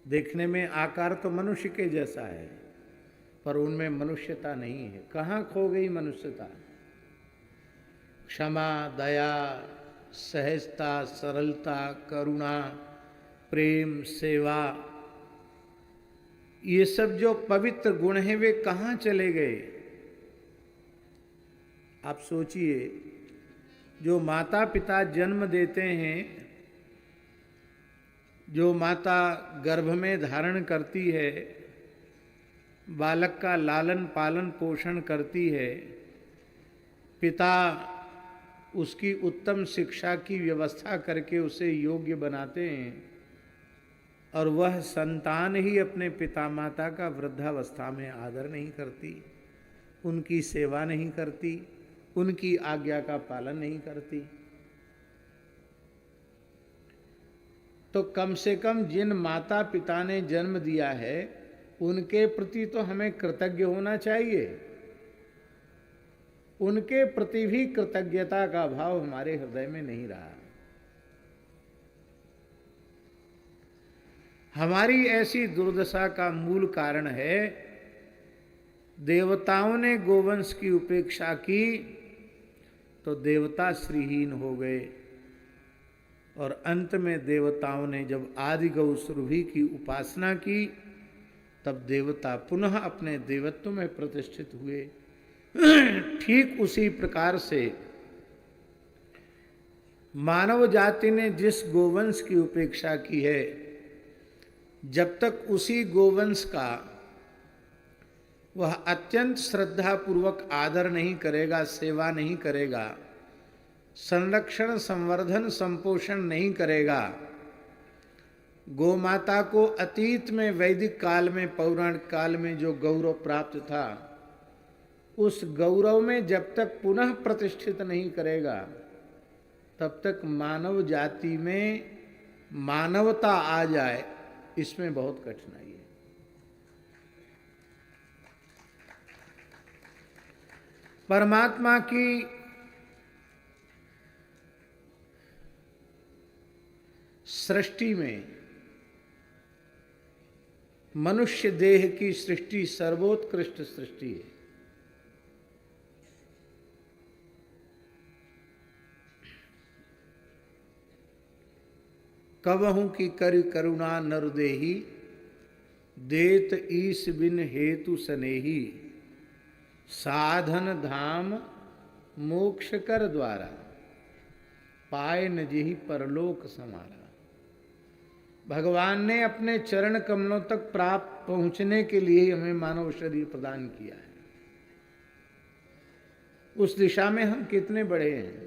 देखने में आकार तो मनुष्य के जैसा है, पर उनमें मनुष्यता नहीं है। कहाँ खो गई मनुष्यता? क्षमा, दया, सहजता, सरलता, करुणा, प्रेम, सेवा, ये सब जो पवित्र गुण हैं वे कहाँ चले गए? आप सोचिए, जो माता पिता जन्म देते हैं, जो माता गर्भ में धारण करती है, बालक का लालन पालन पोषण करती है, पिता उसकी उत्तम शिक्षा की व्यवस्था करके उसे योग्य बनाते हैं, और वह संतान ही अपने पिता माता का वृद्धावस्था में आदर नहीं करती, उनकी सेवा नहीं करती, उनकी आज्ञा का पालन नहीं करती। तो कम से कम जिन माता पिता ने जन्म दिया है उनके प्रति तो हमें कृतज्ञ होना चाहिए। उनके प्रति भी कृतज्ञता का भाव हमारे हृदय में नहीं रहा। हमारी ऐसी दुर्दशा का मूल कारण है, देवताओं ने गोवंश की उपेक्षा की तो देवता श्रीहीन हो गए, और अंत में देवताओं ने जब आदि गौ सुरभि की उपासना की तब देवता पुनः अपने देवत्व में प्रतिष्ठित हुए। ठीक उसी प्रकार से मानव जाति ने जिस गोवंश की उपेक्षा की है, जब तक उसी गोवंश का वह अत्यंत श्रद्धा पूर्वक आदर नहीं करेगा, सेवा नहीं करेगा, संरक्षण संवर्धन संपोषण नहीं करेगा, गोमाता को अतीत में वैदिक काल में पौराणिक काल में जो गौरव प्राप्त था, उस गौरव में जब तक पुनः प्रतिष्ठित नहीं करेगा तब तक मानव जाति में मानवता आ जाए, इसमें बहुत कठिनाई है। परमात्मा की सृष्टि में मनुष्य देह की सृष्टि सर्वोत्कृष्ट सृष्टि है। कबहू की करि करुणा नरदेही, देत ईस बिन हेतु सनेही, साधन धाम मोक्ष कर द्वारा, पाए न जेहि परलोक समारा। भगवान ने अपने चरण कमलों तक प्राप्त पहुंचने के लिए हमें मानव शरीर प्रदान किया है। उस दिशा में हम कितने बड़े हैं।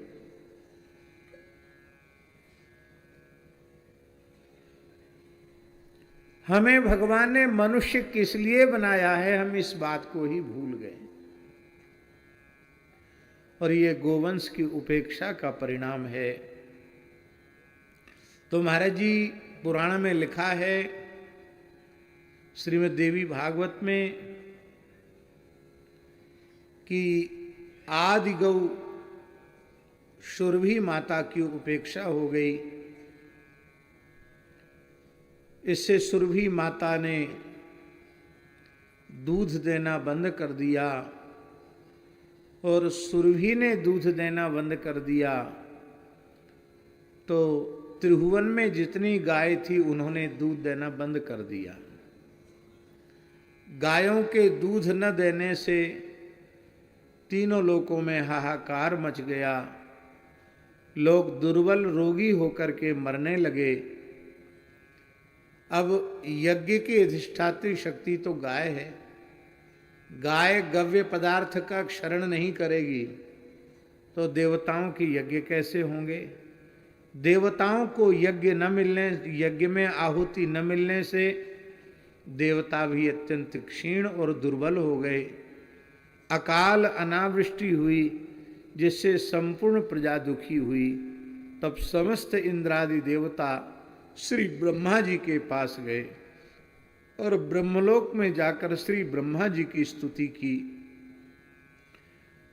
हमें भगवान ने मनुष्य किस लिए बनाया है, हम इस बात को ही भूल गए, और ये गोवंश की उपेक्षा का परिणाम है। तो महाराज जी पुराण में लिखा है, श्रीमद् देवी भागवत में, कि आदि गौ सुरभि माता की उपेक्षा हो गई। इससे सुरभि माता ने दूध देना बंद कर दिया, और सुरभि ने दूध देना बंद कर दिया तो त्रिभुवन में जितनी गाय थी उन्होंने दूध देना बंद कर दिया। गायों के दूध न देने से तीनों लोकों में हाहाकार मच गया। लोग दुर्बल रोगी होकर के मरने लगे। अब यज्ञ की अधिष्ठात्री शक्ति तो गाय है। गाय गव्य पदार्थ का क्षरण नहीं करेगी तो देवताओं के यज्ञ कैसे होंगे? देवताओं को यज्ञ न मिलने, यज्ञ में आहुति न मिलने से देवता भी अत्यंत क्षीण और दुर्बल हो गए। अकाल अनावृष्टि हुई जिससे संपूर्ण प्रजा दुखी हुई। तब समस्त इंद्रादि देवता श्री ब्रह्मा जी के पास गए और ब्रह्मलोक में जाकर श्री ब्रह्मा जी की स्तुति की।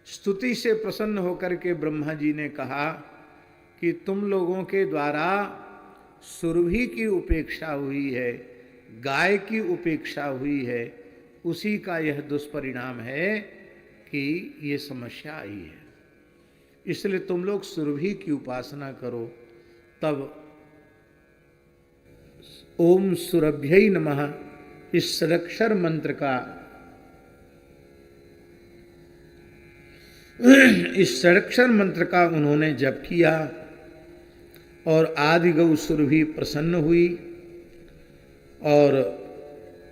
स्तुति से प्रसन्न होकर के ब्रह्मा जी ने कहा कि तुम लोगों के द्वारा सुरभि की उपेक्षा हुई है, गाय की उपेक्षा हुई है, उसी का यह दुष्परिणाम है कि ये समस्या आई है। इसलिए तुम लोग सुरभि की उपासना करो। तब ओम सुरभ्यै नमः इस षडक्षर मंत्र का, इस षडक्षर मंत्र का उन्होंने जप किया और आदि गौ सुरभि प्रसन्न हुई और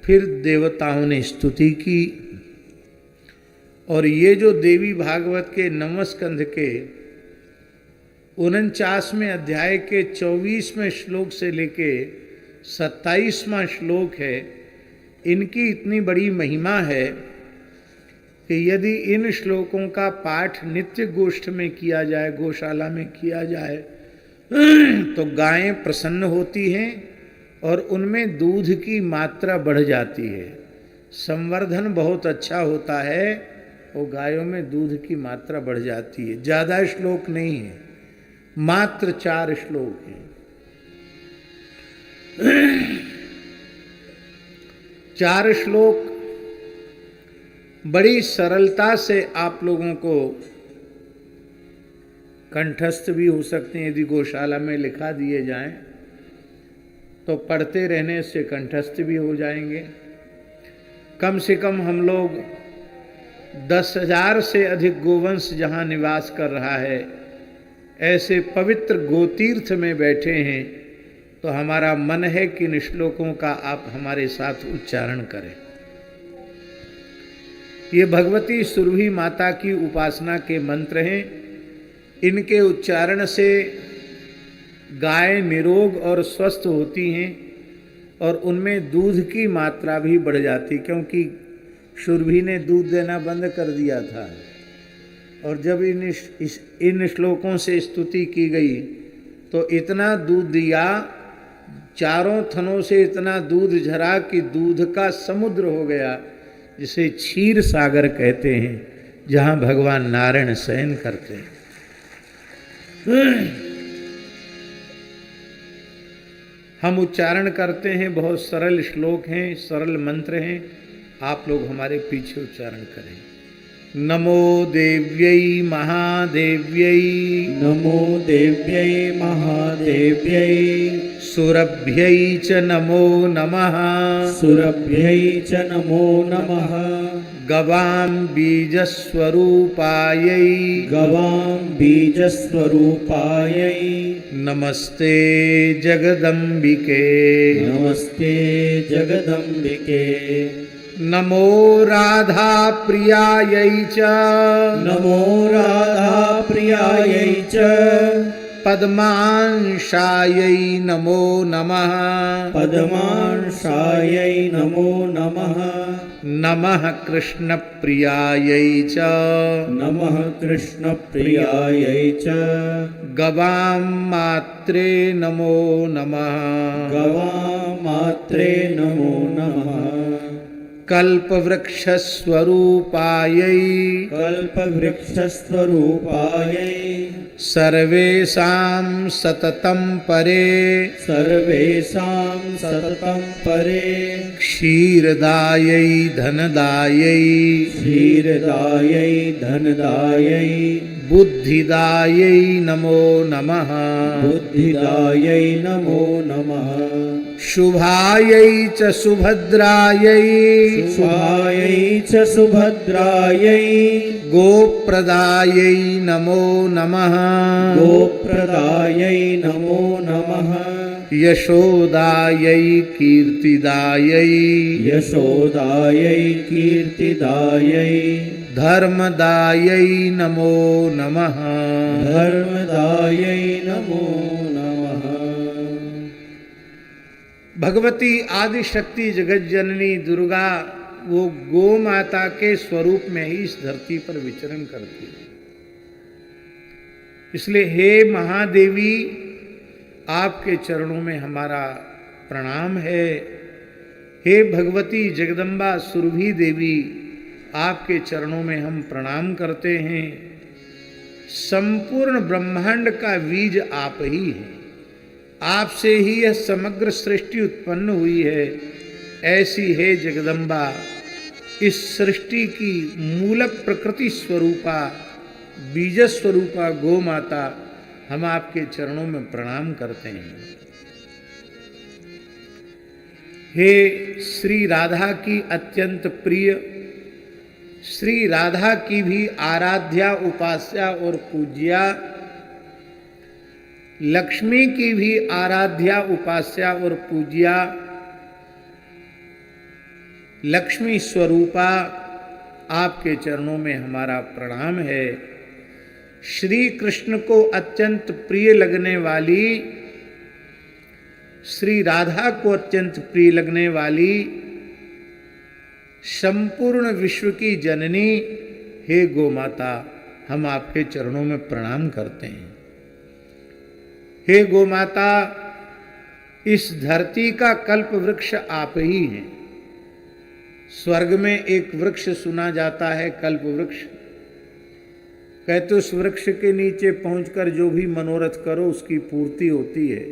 फिर देवताओं ने स्तुति की। और ये जो देवी भागवत के 9वें स्कंध के 49वें अध्याय के 24वें श्लोक से लेके 27वां श्लोक है, इनकी इतनी बड़ी महिमा है कि यदि इन श्लोकों का पाठ नित्य गोष्ठ में किया जाए, गौशाला में किया जाए, तो गायें प्रसन्न होती हैं और उनमें दूध की मात्रा बढ़ जाती है। संवर्धन बहुत अच्छा होता है और गायों में दूध की मात्रा बढ़ जाती है। ज़्यादा श्लोक नहीं है, मात्र 4 श्लोक हैं। 4 श्लोक बड़ी सरलता से आप लोगों को कंठस्थ भी हो सकते हैं। यदि गौशाला में लिखा दिए जाएं तो पढ़ते रहने से कंठस्थ भी हो जाएंगे। कम से कम हम लोग 10,000 से अधिक गोवंश जहाँ निवास कर रहा है, ऐसे पवित्र गोतीर्थ में बैठे हैं, तो हमारा मन है कि इन श्लोकों का आप हमारे साथ उच्चारण करें। ये भगवती सुरभि माता की उपासना के मंत्र हैं। इनके उच्चारण से गाय निरोग और स्वस्थ होती हैं और उनमें दूध की मात्रा भी बढ़ जाती, क्योंकि सुरभि ने दूध देना बंद कर दिया था। और जब इन श्लोकों से स्तुति की गई तो इतना दूध दिया, चारों थनों से इतना दूध झरा कि दूध का समुद्र हो गया, जिसे क्षीर सागर कहते हैं, जहाँ भगवान नारायण शयन करते हैं। हम उच्चारण करते हैं, बहुत सरल श्लोक हैं, सरल मंत्र हैं, आप लोग हमारे पीछे उच्चारण करें। नमो देव्यै महादेव्यै, नमो देव्यै महादेव्यै, सुरभ्यै च नमो नमः, सुरभ्यै च नमो नमः, गवां बीजस्वरूपायै, गवां बीजस्वरूपायै, नमस्ते जगदम्बिके, नमस्ते जगदम्बिके, नमो राधा प्रियायै च, नमो राधा प्रियायै च, पद्मांशायै नमो नमः, पद्मांशायै नमो नमः, नमः कृष्ण प्रियायै च, नमः कृष्ण प्रियायै च, गवां मात्रे नमो नमः, गवां मात्रे नमो नमः, कल्पवृक्षस्वरूपायै, कल्पवृक्षस्वरूपायै, सर्वेषां सततं परे, सर्वेषां सततं परे, क्षीरदायै धनदायै, क्षीरदायै धनदायै, बुद्धिदायै नमो नमः, बुद्धिदायै नमो नमः, शुभायै च सुभद्रायै, शुभायै च सुभद्रायै, गोप्रदायै नमो नमः, गोप्रदायै नमो नमः, यशोदायै कीर्तिदायै, यशोदायै कीर्तिदायै, धर्मदायै नमो नमः, धर्मदायै नमो नमः। भगवती आदि शक्ति जगत जननी दुर्गा वो गो माता के स्वरूप में ही इस धरती पर विचरण करती है। इसलिए हे महादेवी, आपके चरणों में हमारा प्रणाम है। हे भगवती जगदम्बा सुरभि देवी, आपके चरणों में हम प्रणाम करते हैं। संपूर्ण ब्रह्मांड का बीज आप ही हैं। आपसे ही यह समग्र सृष्टि उत्पन्न हुई है। ऐसी हे जगदम्बा, इस सृष्टि की मूल प्रकृति स्वरूपा, बीज स्वरूपा गो माता, हम आपके चरणों में प्रणाम करते हैं। हे श्री राधा की अत्यंत प्रिय, श्री राधा की भी आराध्या, उपास्या और पूज्या, लक्ष्मी की भी आराध्या, उपास्या और पूज्या, लक्ष्मी स्वरूपा, आपके चरणों में हमारा प्रणाम है। श्री कृष्ण को अत्यंत प्रिय लगने वाली, श्री राधा को अत्यंत प्रिय लगने वाली, संपूर्ण विश्व की जननी हे गो माता, हम आपके चरणों में प्रणाम करते हैं। हे गो माता, इस धरती का कल्प वृक्ष आप ही हैं। स्वर्ग में एक वृक्ष सुना जाता है, कल्प वृक्ष। कहते उस वृक्ष के नीचे पहुंचकर जो भी मनोरथ करो उसकी पूर्ति होती है।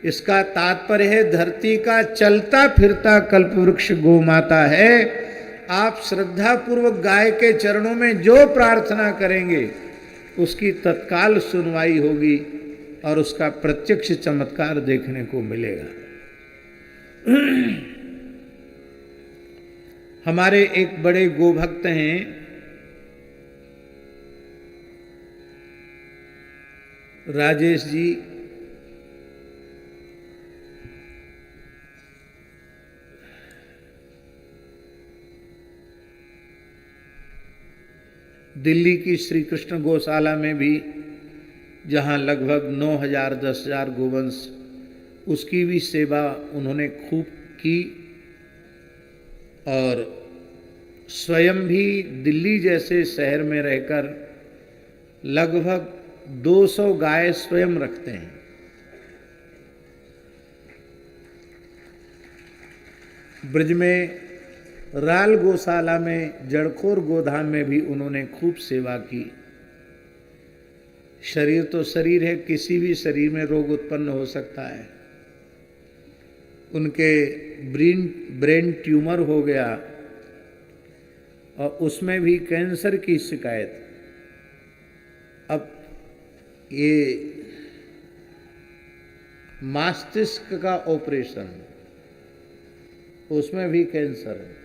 इसका तात्पर्य है धरती का चलता फिरता कल्प वृक्ष गो माता है। आप श्रद्धा पूर्वक गाय के चरणों में जो प्रार्थना करेंगे उसकी तत्काल सुनवाई होगी और उसका प्रत्यक्ष चमत्कार देखने को मिलेगा। हमारे एक बड़े गोभक्त हैं, राजेश जी। दिल्ली की श्री कृष्ण गौशाला में भी, जहाँ लगभग 9,000 10,000 गोवंश, उसकी भी सेवा उन्होंने खूब की और स्वयं भी दिल्ली जैसे शहर में रहकर लगभग 200 गाय स्वयं रखते हैं। ब्रज में राल गौशाला में, जड़खोर गोधाम में भी उन्होंने खूब सेवा की। शरीर तो शरीर है, किसी भी शरीर में रोग उत्पन्न हो सकता है। उनके ब्रेन ट्यूमर हो गया और उसमें भी कैंसर की शिकायत। अब ये मस्तिष्क का ऑपरेशन, उसमें भी कैंसर है।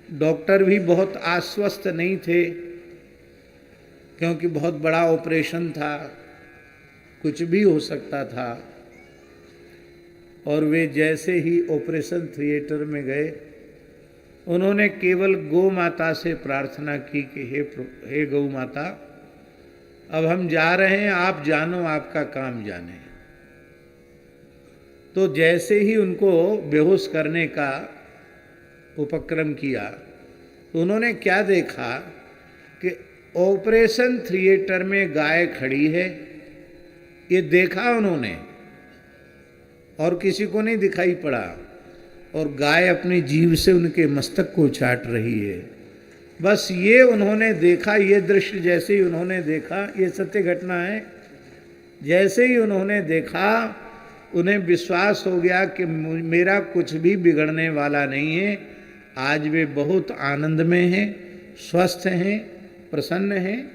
डॉक्टर भी बहुत आश्वस्त नहीं थे क्योंकि बहुत बड़ा ऑपरेशन था, कुछ भी हो सकता था। और वे जैसे ही ऑपरेशन थिएटर में गए, उन्होंने केवल गौ माता से प्रार्थना की कि हे गौ माता, अब हम जा रहे हैं, आप जानो, आपका काम जाने। तो जैसे ही उनको बेहोश करने का उपक्रम किया तो उन्होंने क्या देखा कि ऑपरेशन थिएटर में गाय खड़ी है। ये देखा उन्होंने और किसी को नहीं दिखाई पड़ा, और गाय अपनी जीभ से उनके मस्तक को चाट रही है। बस ये उन्होंने देखा, ये दृश्य जैसे ही उन्होंने देखा, ये सत्य घटना है, जैसे ही उन्होंने देखा उन्हें विश्वास हो गया कि मेरा कुछ भी बिगड़ने वाला नहीं है। आज वे बहुत आनंद में हैं, स्वस्थ हैं, प्रसन्न हैं।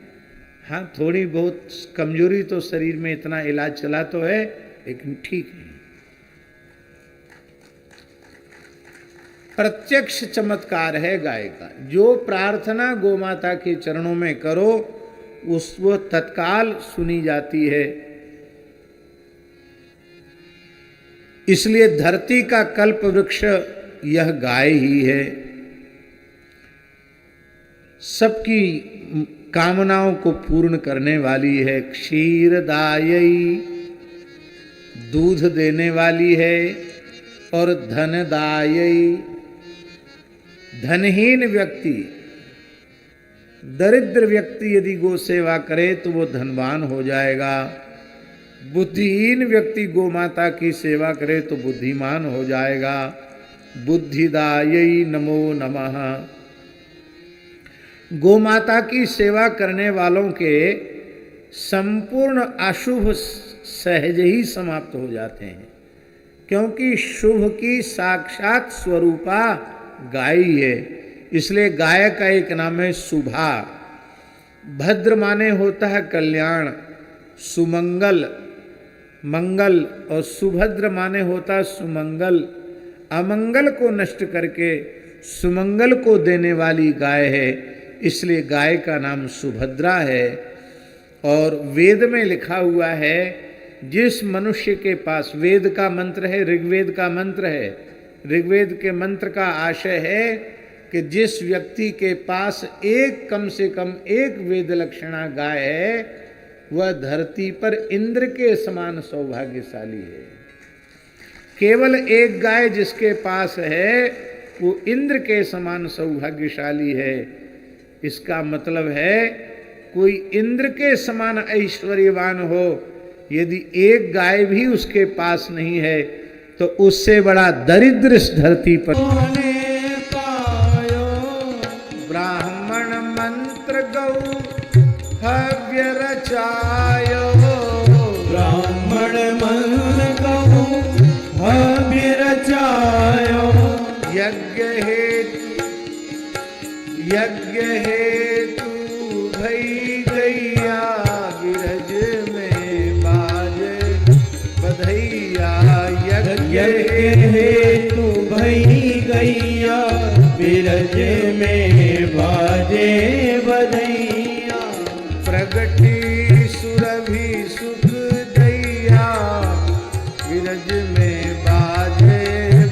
हाँ, थोड़ी बहुत कमजोरी तो शरीर में, इतना इलाज चला तो है, लेकिन ठीक है। प्रत्यक्ष चमत्कार है गाय का। जो प्रार्थना गोमाता के चरणों में करो उस वो तत्काल सुनी जाती है। इसलिए धरती का कल्प वृक्ष यह गाय ही है। सबकी कामनाओं को पूर्ण करने वाली है। क्षीरदायी, दूध देने वाली है। और धनदायी, धनहीन व्यक्ति, दरिद्र व्यक्ति यदि गो सेवा करे तो वो धनवान हो जाएगा। बुद्धिहीन व्यक्ति गो माता की सेवा करे तो बुद्धिमान हो जाएगा। बुद्धिदायी नमो नमः। गो माता की सेवा करने वालों के संपूर्ण अशुभ सहज ही समाप्त हो जाते हैं, क्योंकि शुभ की साक्षात स्वरूपा गाय ही है। इसलिए गाय का एक नाम है शुभा। भद्र माने होता है कल्याण, सुमंगल, मंगल, और सुभद्र माने होता है सुमंगल, अमंगल को नष्ट करके सुमंगल को देने वाली गाय है। इसलिए गाय का नाम सुभद्रा है। और वेद में लिखा हुआ है, जिस मनुष्य के पास, वेद का मंत्र है, ऋग्वेद का मंत्र है, ऋग्वेद के मंत्र का आशय है कि जिस व्यक्ति के पास एक, कम से कम एक वेद लक्षणा गाय है, वह धरती पर इंद्र के समान सौभाग्यशाली है। केवल एक गाय जिसके पास है वो इंद्र के समान सौभाग्यशाली है। इसका मतलब है कोई इंद्र के समान ऐश्वर्यवान हो, यदि एक गाय भी उसके पास नहीं है तो उससे बड़ा दरिद्र इस धरती पर। ब्राह्मण मंत्र गौ हव्य रचायो, ब्राह्मण मंत्र गौ हव्य रचायो, यज्ञ हेतु भई गैया गिरज में बाजे बधैया। यज्ञ हेतु भई गैया बिरज में बाजे बधैया। प्रगटी सुरभि सुख दैया विरज में बाजे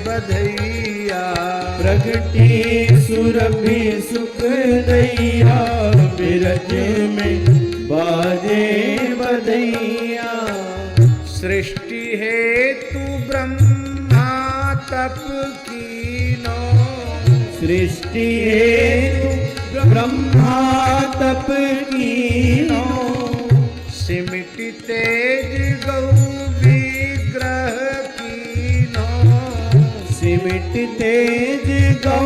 बधैया। प्रगटी सुरभि सुख दैया बिरज में बाजे बधैया। सृष्टि हेतु ब्रह्मा तप कीनो, सृष्टि हेतु ब्रह्मा तप कीनो। सिमिट तेज गौ विग्रह कीनो, सिमिट तेज गौ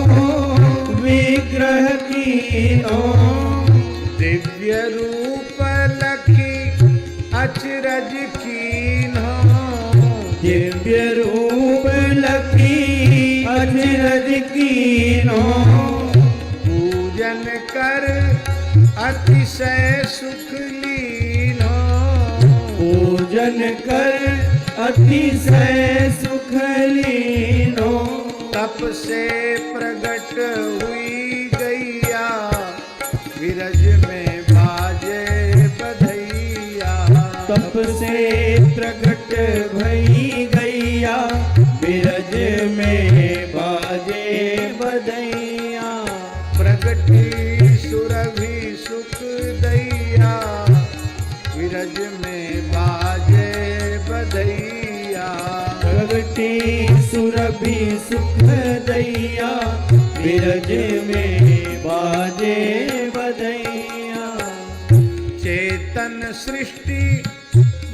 विग्रह कीनो। दिव्य रूप लखी अचरज कीनो, दिव्य रूप लखी अचरज कीनो। पूजन कर अतिशय सुख लीनो, पूजन कर अतिशय सुख लीनो। तप से प्रगट हुई गैया विरज में बाजे बधैया। तप से प्रगट भई गैया बिरज में बाजे बधैया। प्रगटी सुरभि सुख दैया विरज में बाजे बधैया। प्रगटी सुरभि सुख दैया बिरज में बाजे बधैया। चेतन सृष्टि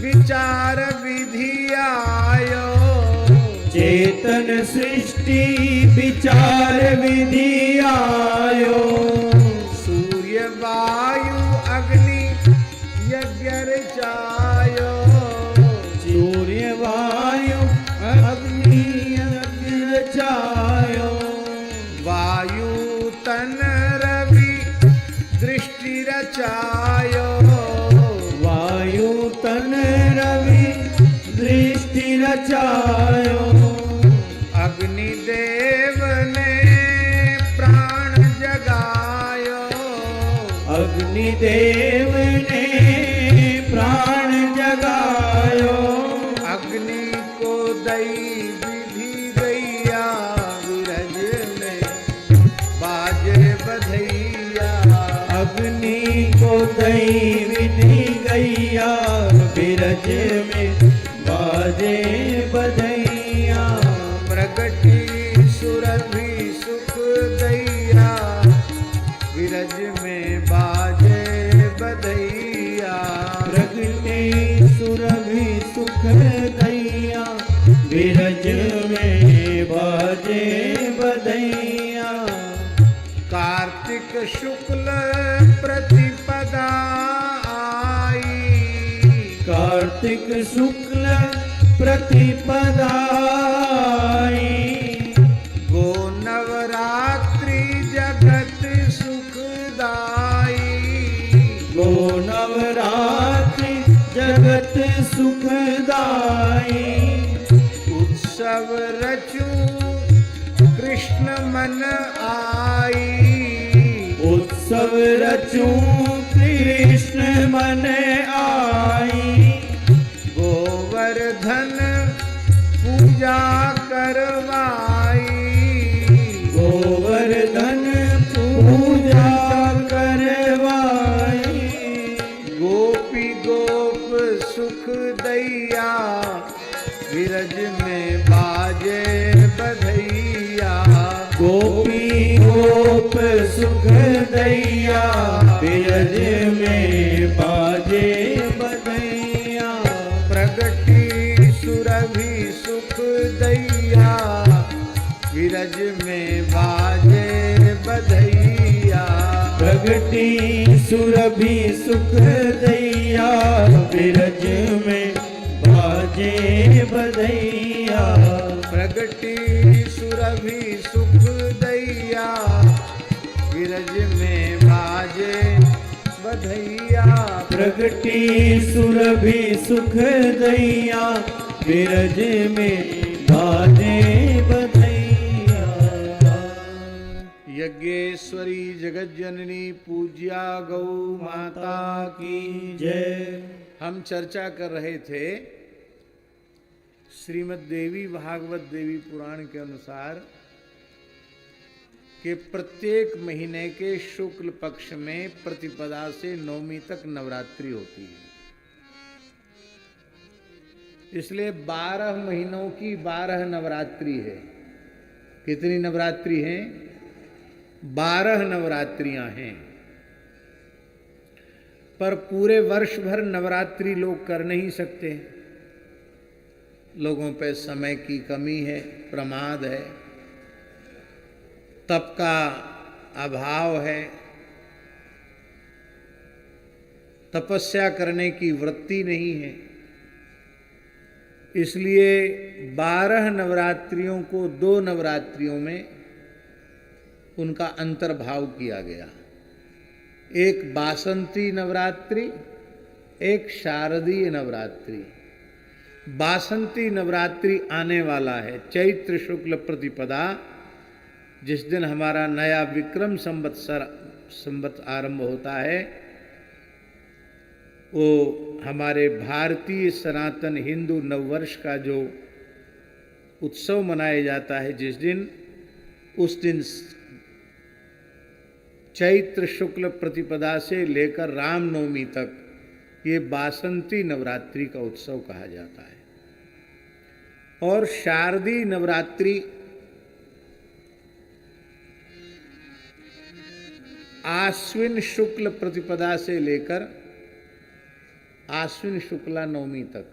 विचार विधि आयो, चेतन सृष्टि विचार विधि आयो। सूर्य वायु अग्नि यज्ञ रचायो, सूर्य वायु अग्नि यज्ञ रचायो। वायु तन रवि दृष्टि रचायो, वायु तन रवि दृष्टि रचायो। अग्निदेव ने प्राण जगायो, अग्निदेव ने प्राण जगायो। अग्नि को दई विधि गैया विरज में बाजे बधैया। अग्नि को दई विधि गैया बिरज में बाजे बधैया। प्रगटी सुरभि सुख दैया विरज में बाजे बधैया। प्रगटे सुरभि सुख दैया बिरज में बाजे बधैया। कार्तिक शुक्ल प्रतिपदा आई, कार्तिक शुक्ल प्रतिपदाई, गो नवरात्रि जगत सुखदाई, गो नवरात्रि जगत सुखदाई, उत्सव रचू कृष्ण मन आई, उत्सव रचूं कृष्ण मन आई, गोवर्धन पूजा करवाई, गोवर्धन पूजा करवाई, गोपी गोप सुख दैया विरज में बाजे बधैया, गोपी गोप सुख दैया बिरज में बाजे बधैया, प्रगटी सुरभि सुख दैया विरज में बाजे बधैया, प्रगटी सुरभि सुख दैया बिरज में बाजे बधैया, प्रगटी सुरभि सुख दैया विरज में बाजे बधैया, प्रगटी सुरभि सुख दैया बिरज में बाजे बधैया। यज्ञेश्वरी जगत जननी पूज्या गौ माता की जय। हम चर्चा कर रहे थे श्रीमद् देवी भागवत देवी पुराण के अनुसार कि प्रत्येक महीने के शुक्ल पक्ष में प्रतिपदा से नवमी तक नवरात्रि होती है। इसलिए 12 महीनों की 12 नवरात्रि है। कितनी नवरात्रि हैं? 12 नवरात्रियां हैं। पर पूरे वर्ष भर नवरात्रि लोग कर नहीं सकते। लोगों पे समय की कमी है, प्रमाद है, तप का अभाव है, तपस्या करने की वृत्ति नहीं है। इसलिए 12 नवरात्रियों को 2 नवरात्रियों में उनका अंतर्भाव किया गया। एक बासंती नवरात्रि, एक शारदीय नवरात्रि। बासंती नवरात्रि आने वाला है, चैत्र शुक्ल प्रतिपदा, जिस दिन हमारा नया विक्रम संवत आरंभ होता है। वो हमारे भारतीय सनातन हिंदू नववर्ष का जो उत्सव मनाया जाता है, जिस दिन, उस दिन चैत्र शुक्ल प्रतिपदा से लेकर रामनवमी तक ये बासंती नवरात्रि का उत्सव कहा जाता है। और शारदीय नवरात्रि आश्विन शुक्ल प्रतिपदा से लेकर आश्विन शुक्ला नवमी तक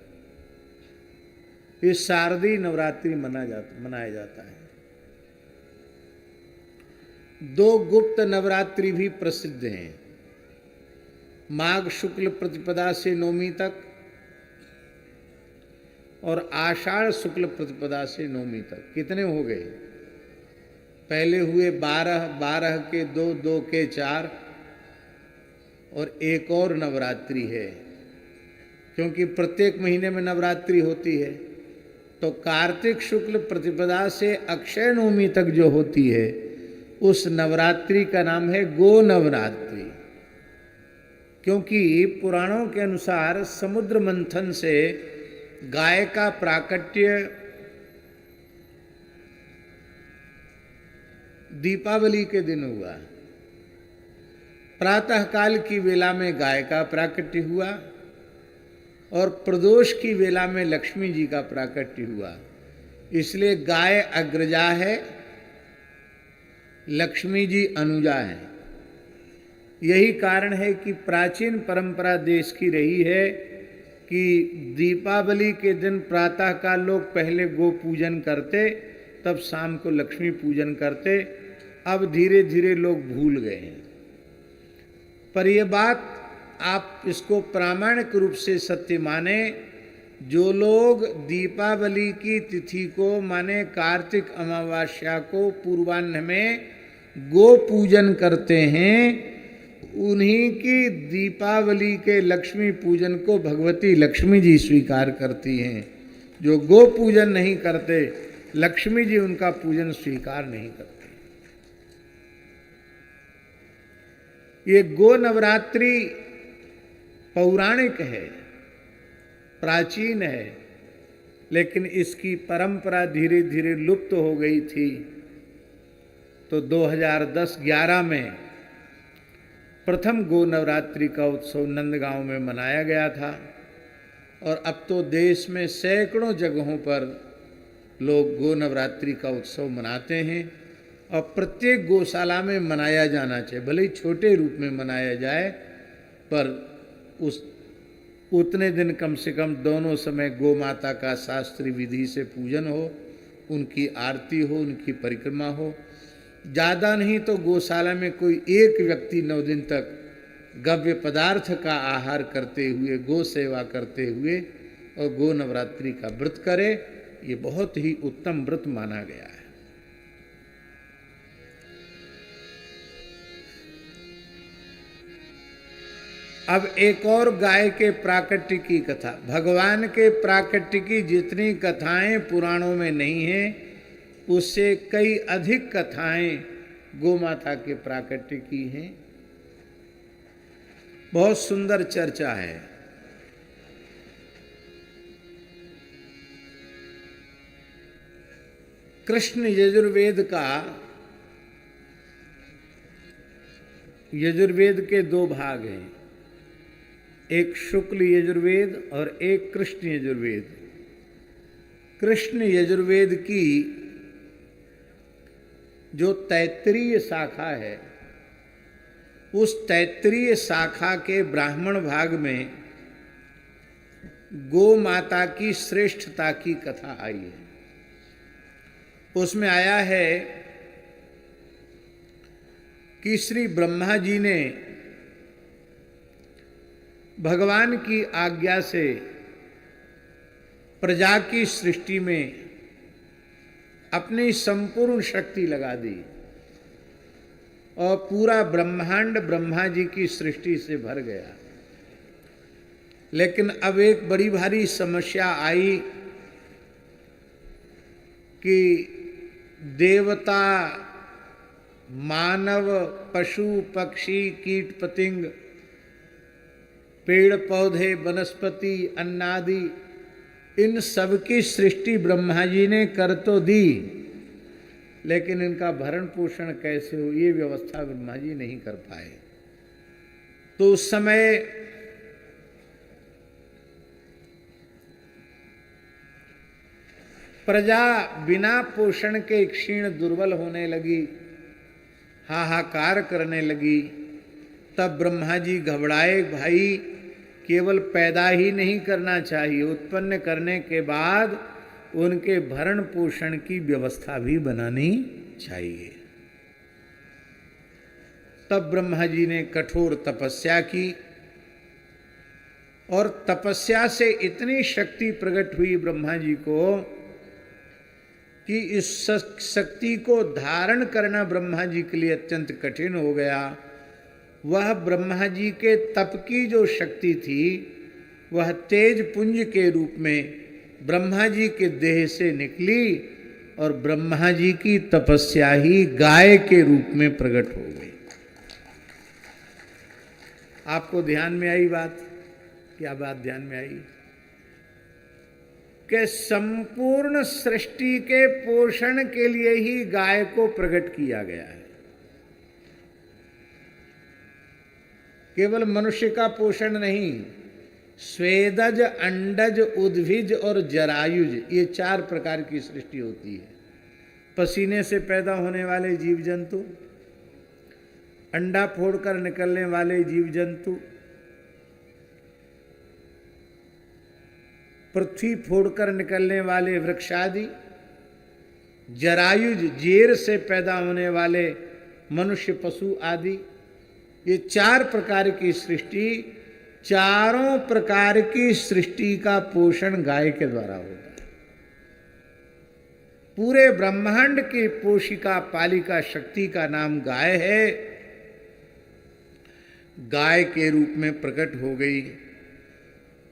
ये शारदीय नवरात्रि मनाया जाता है। 2 गुप्त नवरात्रि भी प्रसिद्ध हैं। माघ शुक्ल प्रतिपदा से नवमी तक और आषाढ़ शुक्ल प्रतिपदा से नवमी तक। कितने हो गए? पहले हुए 12, 12 के 2, 2 के 4 और एक और नवरात्रि है, क्योंकि प्रत्येक महीने में नवरात्रि होती है। तो कार्तिक शुक्ल प्रतिपदा से अक्षय नवमी तक जो होती है, उस नवरात्रि का नाम है गो नवरात्रि। क्योंकि पुराणों के अनुसार समुद्र मंथन से गाय का प्राकट्य दीपावली के दिन हुआ। प्रातःकाल की वेला में गाय का प्राकट्य हुआ और प्रदोष की वेला में लक्ष्मी जी का प्राकट्य हुआ। इसलिए गाय अग्रजा है, लक्ष्मी जी अनुजा है। यही कारण है कि प्राचीन परंपरा देश की रही है कि दीपावली के दिन प्रातःकाल लोग पहले गो पूजन करते, तब शाम को लक्ष्मी पूजन करते। अब धीरे धीरे लोग भूल गए हैं। पर यह बात आप इसको प्रामाणिक रूप से सत्य माने, जो लोग दीपावली की तिथि को माने कार्तिक अमावस्या को पूर्वाह्न में गो पूजन करते हैं, उन्हीं की दीपावली के लक्ष्मी पूजन को भगवती लक्ष्मी जी स्वीकार करती हैं। जो गो पूजन नहीं करते, लक्ष्मी जी उनका पूजन स्वीकार नहीं करते। ये गो नवरात्रि पौराणिक है, प्राचीन है, लेकिन इसकी परंपरा धीरे धीरे लुप्त हो गई थी। तो 2010-11 में प्रथम गो नवरात्रि का उत्सव नंदगांव में मनाया गया था, और अब तो देश में सैकड़ों जगहों पर लोग गो नवरात्रि का उत्सव मनाते हैं, और प्रत्येक गौशाला में मनाया जाना चाहिए। भले ही छोटे रूप में मनाया जाए, पर उतने दिन कम से कम दोनों समय गौ माता का शास्त्रीय विधि से पूजन हो, उनकी आरती हो, उनकी परिक्रमा हो। ज़्यादा नहीं तो गौशाला में कोई एक व्यक्ति 9 दिन तक गव्य पदार्थ का आहार करते हुए, गो सेवा करते हुए और गो नवरात्रि का व्रत करे। ये बहुत ही उत्तम व्रत माना गया है। अब एक और गाय के प्राकट्य की कथा। भगवान के प्राकट्य की जितनी कथाएं पुराणों में नहीं हैं, उससे कई अधिक कथाएं गोमाता के प्राकट्य की हैं। बहुत सुंदर चर्चा है। कृष्ण यजुर्वेद के 2 भाग हैं, एक शुक्ल यजुर्वेद और एक कृष्ण यजुर्वेद। कृष्ण यजुर्वेद की जो तैत्तरीय शाखा है, उस तैत्तरीय शाखा के ब्राह्मण भाग में गो माता की श्रेष्ठता की कथा आई है। उसमें आया है कि श्री ब्रह्मा जी ने भगवान की आज्ञा से प्रजा की सृष्टि में अपनी संपूर्ण शक्ति लगा दी, और पूरा ब्रह्मांड ब्रह्मा जी की सृष्टि से भर गया। लेकिन अब एक बड़ी भारी समस्या आई कि देवता, मानव, पशु, पक्षी, कीट पतंग, पेड़ पौधे, वनस्पति, अन्नादि, इन सब की सृष्टि ब्रह्मा जी ने कर तो दी, लेकिन इनका भरण पोषण कैसे हो, ये व्यवस्था ब्रह्मा जी नहीं कर पाए। तो उस समय प्रजा बिना पोषण के क्षीण दुर्बल होने लगी, हाहाकार करने लगी। तब ब्रह्मा जी घबराए, भाई केवल पैदा ही नहीं करना चाहिए, उत्पन्न करने के बाद उनके भरण पोषण की व्यवस्था भी बनानी चाहिए। तब ब्रह्मा जी ने कठोर तपस्या की, और तपस्या से इतनी शक्ति प्रकट हुई ब्रह्मा जी को कि इस शक्ति को धारण करना ब्रह्मा जी के लिए अत्यंत कठिन हो गया। वह ब्रह्मा जी के तप की जो शक्ति थी, वह तेज पुंज के रूप में ब्रह्मा जी के देह से निकली, और ब्रह्मा जी की तपस्या ही गाय के रूप में प्रकट हो गई। आपको ध्यान में आई बात? क्या बात ध्यान में आई? कि संपूर्ण सृष्टि के पोषण के लिए ही गाय को प्रकट किया गया है। केवल मनुष्य का पोषण नहीं, स्वेदज, अंडज, उद्भिज और जरायुज, ये 4 प्रकार की सृष्टि होती है। पसीने से पैदा होने वाले जीव जंतु, अंडा फोड़कर निकलने वाले जीव जंतु, पृथ्वी फोड़कर निकलने वाले वृक्षादि, जरायुज, जेर से पैदा होने वाले मनुष्य, पशु आदि, ये 4 प्रकार की सृष्टि चारों प्रकार की सृष्टि का पोषण गाय के द्वारा होता है। पूरे ब्रह्मांड की पोषिका पालिका शक्ति का नाम गाय है। गाय के रूप में प्रकट हो गई।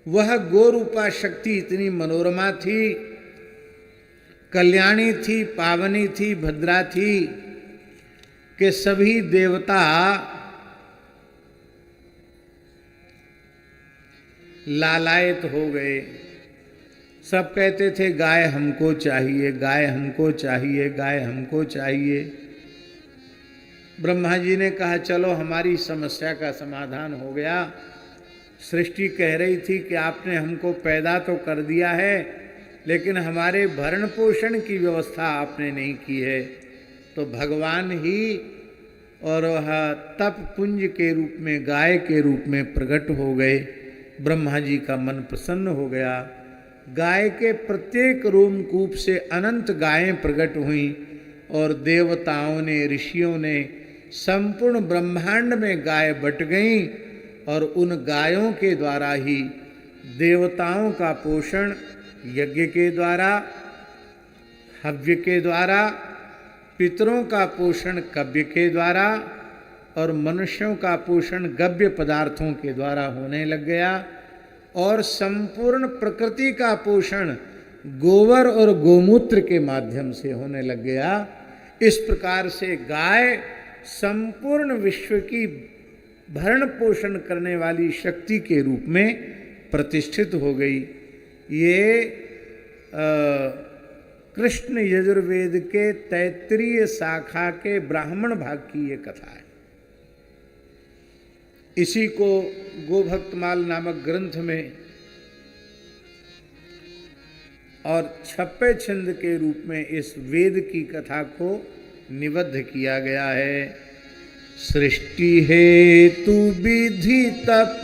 वह गोरूपा शक्ति इतनी मनोरमा थी, कल्याणी थी, पावनी थी, भद्रा थी कि सभी देवता लालायित हो गए। सब कहते थे गाय हमको चाहिए, गाय हमको चाहिए, गाय हमको चाहिए। ब्रह्मा जी ने कहा चलो हमारी समस्या का समाधान हो गया। सृष्टि कह रही थी कि आपने हमको पैदा तो कर दिया है, लेकिन हमारे भरण पोषण की व्यवस्था आपने नहीं की है। तो भगवान ही और वह तप पुंज के रूप में, गाय के रूप में प्रकट हो गए। ब्रह्मा जी का मन प्रसन्न हो गया। गाय के प्रत्येक रोमकूप से अनंत गायें प्रकट हुईं और देवताओं ने, ऋषियों ने, संपूर्ण ब्रह्मांड में गाय बट गईं और उन गायों के द्वारा ही देवताओं का पोषण यज्ञ के द्वारा, हव्य के द्वारा, पितरों का पोषण कव्य के द्वारा और मनुष्यों का पोषण गव्य पदार्थों के द्वारा होने लग गया। और संपूर्ण प्रकृति का पोषण गोबर और गोमूत्र के माध्यम से होने लग गया। इस प्रकार से गाय संपूर्ण विश्व की भरण पोषण करने वाली शक्ति के रूप में प्रतिष्ठित हो गई। ये कृष्ण यजुर्वेद के तैत्तिरीय शाखा के ब्राह्मण भाग की ये कथा है। इसी को गोभक्तमाल नामक ग्रंथ में और छप्पे छंद के रूप में इस वेद की कथा को निबद्ध किया गया है। सृष्टि हेतु विधि तप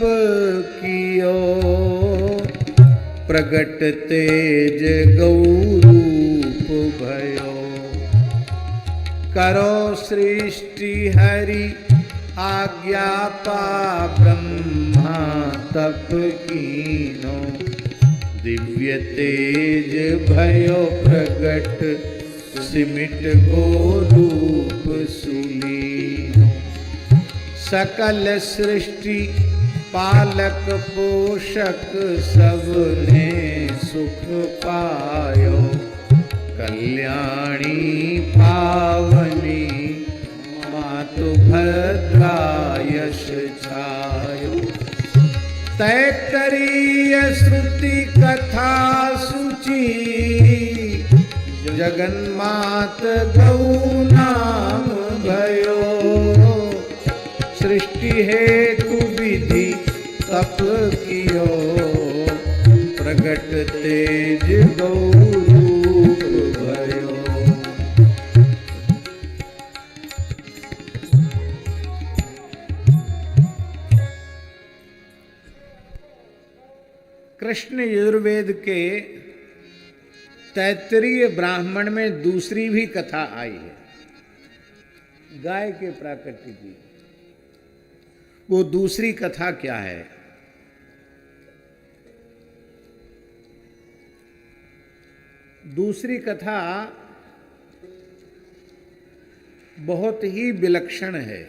कियो, प्रगट तेज गौरूप भयो। करो सृष्टि हरि आज्ञा पा, ब्रह्मा तप कीनो। दिव्य तेज भयो प्रगट, सिमिट गोरूप सुलीनो। सकल सृष्टि पालक पोषक, सबने सुख पायो। कल्याणी पावनी मातु भद्रा यश छायो। तैत्तिरीय श्रुति कथा सूची, जगन्मात गौ नाम भयो। सृष्टि हेतु विधि तप कियो, प्रगट तेज गौरूप भयो। कृष्ण यजुर्वेद के तैत्तिरीय ब्राह्मण में दूसरी भी कथा आई है गाय के प्राकट्य की। वो दूसरी कथा क्या है? दूसरी कथा बहुत ही विलक्षण है,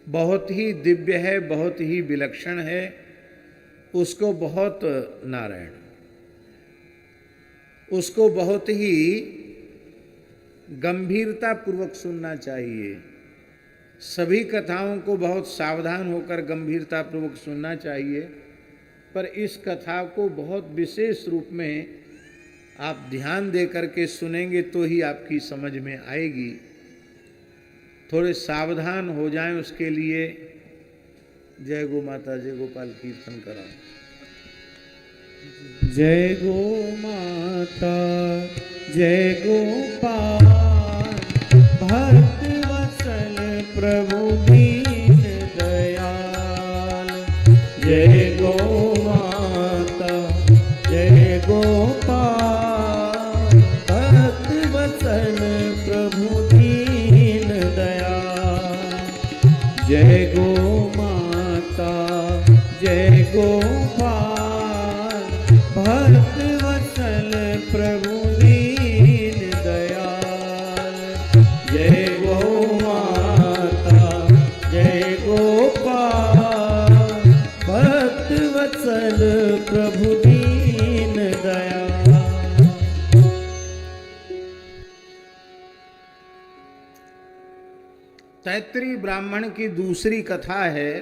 बहुत ही दिव्य है, बहुत ही विलक्षण है। उसको बहुत नारायण, उसको बहुत ही गंभीरता पूर्वक सुनना चाहिए। सभी कथाओं को बहुत सावधान होकर गंभीरता पूर्वक सुनना चाहिए, पर इस कथा को बहुत विशेष रूप में आप ध्यान दे करके सुनेंगे तो ही आपकी समझ में आएगी। थोड़े सावधान हो जाएं उसके लिए। जय गो माता, जय गोपाल कीर्तन करा। जय गो माता, जय गोपाल, भक्त वत्सल प्रभु दीन दयाल। जय गो माता, जय गोपाल, भक्त वत्सल प्रभु दीन दयाल। जय गो माता, प्रभु दीन दयाल। तैत्तिरीय ब्राह्मण की दूसरी कथा है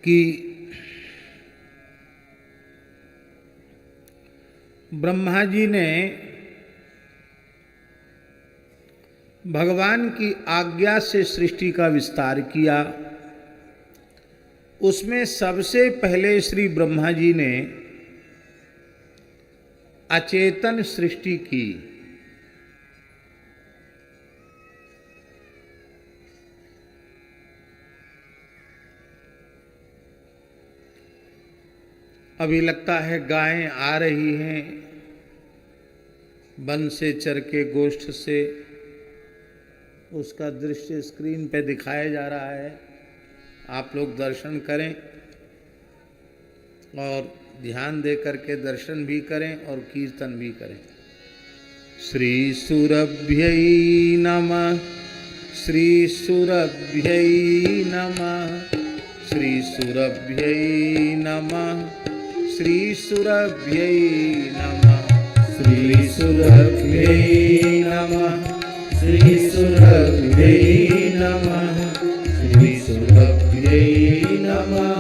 कि ब्रह्मा जी ने भगवान की आज्ञा से सृष्टि का विस्तार किया। उसमें सबसे पहले श्री ब्रह्मा जी ने अचेतन सृष्टि की। अभी लगता है गायें आ रही हैं वन से चर के गोष्ठ से, उसका दृश्य स्क्रीन पे दिखाया जा रहा है। आप लोग दर्शन करें और ध्यान दे करके दर्शन भी करें और कीर्तन भी करें। श्री सुरभ्यै नमः, श्री सुरभ्यै नमः, श्री सुरभ्यै नमः, श्री सुरभ्यै नमः, श्री सुरभ्यै नमः, श्री सुरभ्यै नमः, श्री सुरभ्यै नमः,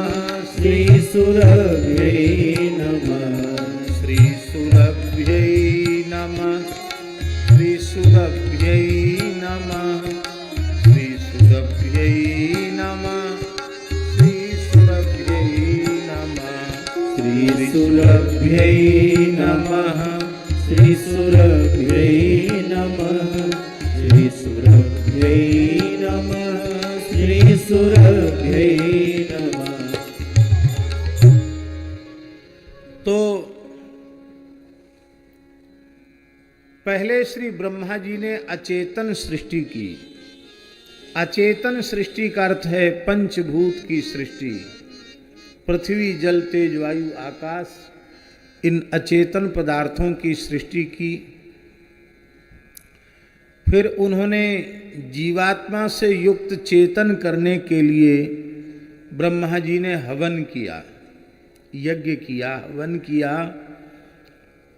श्री सुरभ्यै नमः, श्री सुरभ्यै नमः, श्री सुरभ्यै नमः, श्री सुरभ्यै नमः, श्री सुरभ्यै नमः, श्री सुरभ्यै नमः, श्री सुरभ्यै नमः, श्री सुरभ्यै नमः, श्री सुरभ्यै नमः। तो पहले श्री ब्रह्मा जी ने अचेतन सृष्टि की। अचेतन सृष्टि का अर्थ है पंचभूत की सृष्टि। पृथ्वी, जल, तेज, वायु, आकाश, इन अचेतन पदार्थों की सृष्टि की। फिर उन्होंने जीवात्मा से युक्त चेतन करने के लिए ब्रह्मा जी ने हवन किया, यज्ञ किया, हवन किया।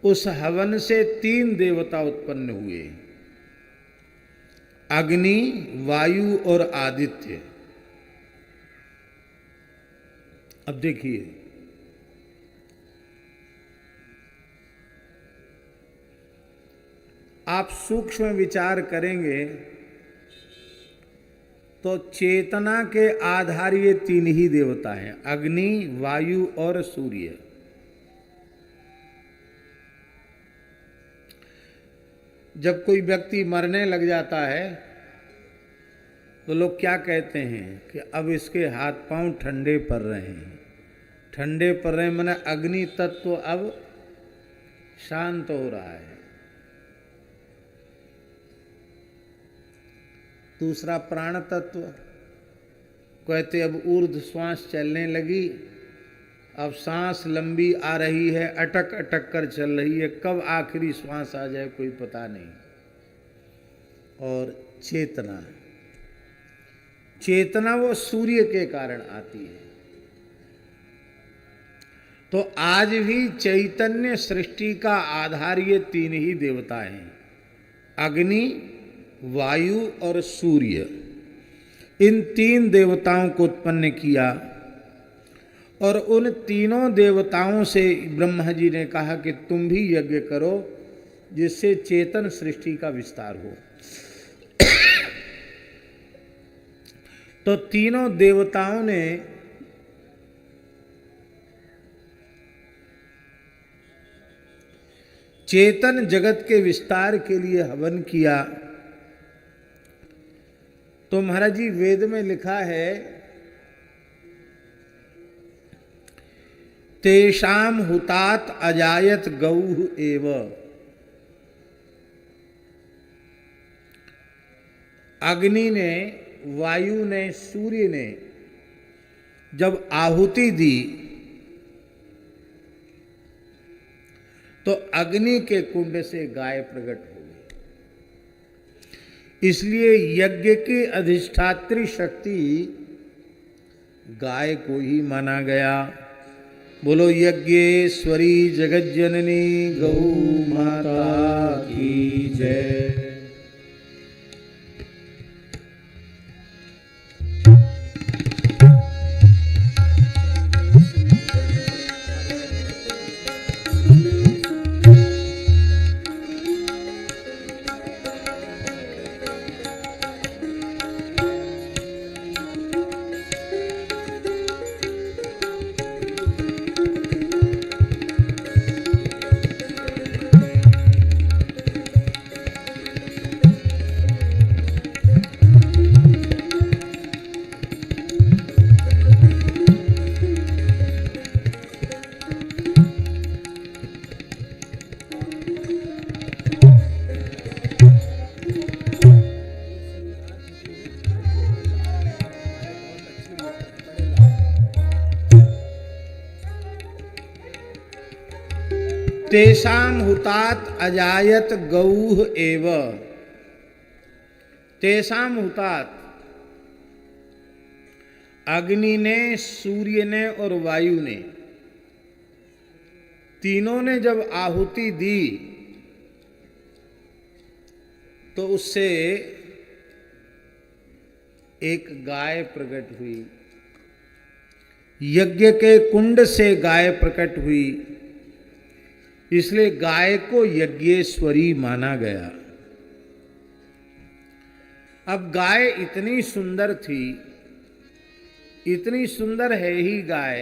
उस हवन से 3 देवता उत्पन्न हुए, अग्नि, वायु और आदित्य। अब देखिए, आप सूक्ष्म विचार करेंगे तो चेतना के आधार ये 3 ही देवता हैं, अग्नि, वायु और सूर्य। जब कोई व्यक्ति मरने लग जाता है तो लोग क्या कहते हैं कि अब इसके हाथ पांव ठंडे पड़ रहे हैं। ठंडे पड़ रहे हैं माने अग्नि तत्व अब शांत हो रहा है। दूसरा प्राण तत्व कहते अब ऊर्ध्व श्वास चलने लगी, अब सांस लंबी आ रही है, अटक अटक कर चल रही है, कब आखिरी श्वास आ जाए कोई पता नहीं। और चेतना, चेतना वो सूर्य के कारण आती है। तो आज भी चैतन्य सृष्टि का आधार ये 3 ही देवता हैं, अग्नि, वायु और सूर्य। इन 3 देवताओं को उत्पन्न किया और उन तीनों देवताओं से ब्रह्मा जी ने कहा कि तुम भी यज्ञ करो जिससे चेतन सृष्टि का विस्तार हो। तो तीनों देवताओं ने चेतन जगत के विस्तार के लिए हवन किया। तो महाराज जी वेद में लिखा है, तेषाम हुतात अजायत गौः एव। अग्नि ने, वायु ने, सूर्य ने जब आहुति दी तो अग्नि के कुंड से गाय प्रकट हो गई। इसलिए यज्ञ की अधिष्ठात्री शक्ति गाय को ही माना गया। बोलो यज्ञेश्वरी जगज्जननी गौ माता की जय। तेषाम हुतात अजायत गौः एव। तेषाम हुतात, अग्नि ने, सूर्य ने और वायु ने, तीनों ने जब आहुति दी तो उससे एक गाय प्रकट हुई। यज्ञ के कुंड से गाय प्रकट हुई, इसलिए गाय को यज्ञेश्वरी माना गया। अब गाय इतनी सुंदर थी, इतनी सुंदर है ही गाय